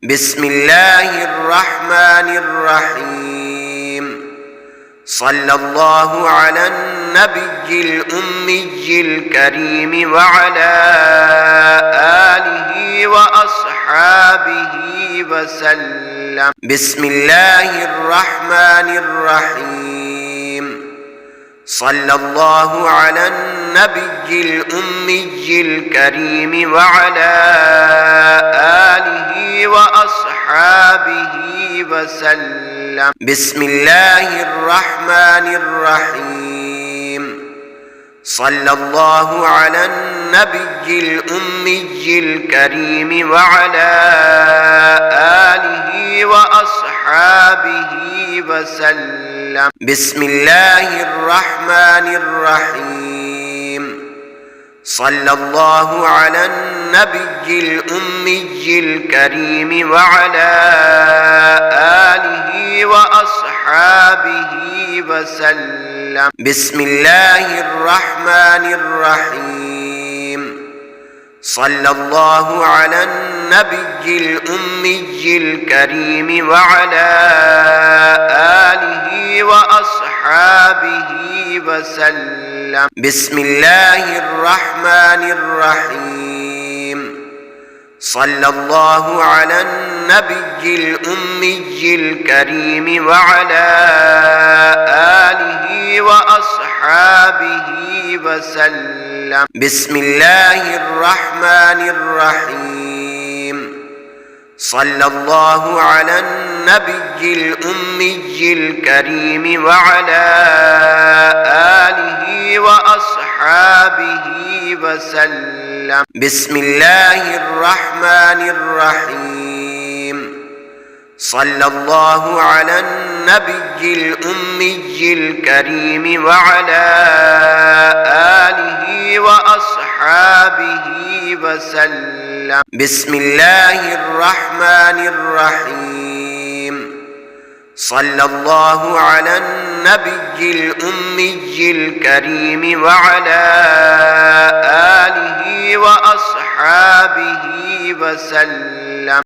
بسم الله الرحمن الرحيم. صلى الله على النبي الأمي الكريم وعلى آله وأصحابه وسلم. بسم الله الرحمن الرحيم. صلى الله على النبي الأمي الكريم وعلى آله وأصحابه وسلم. بسم الله الرحمن الرحيم. صلى الله على النبي الأمي الكريم وعلى آله وأصحابه وسلم. بسم الله الرحمن الرحيم. صلى الله على النبي الأمي الكريم وعلى آله وأصحابه وسلم. بسم الله الرحمن الرحيم. صلى الله على النبي الأمي الكريم وعلى آله وأصحابه وسلم. بسم الله الرحمن الرحيم. صلى الله على النبي الأمي الكريم وعلى آله وأصحابه وسلم. بسم الله الرحمن الرحيم. صلى الله على النبي الأمي الكريم وعلى آله وأصحابه وسلم. بسم الله الرحمن الرحيم. صلى الله على النبي الأمي الكريم وعلى آله وأصحابه وسلم. بسم الله الرحمن الرحيم. صلى الله على النبي الأمي الكريم وعلى آله وأصحابه وسلم.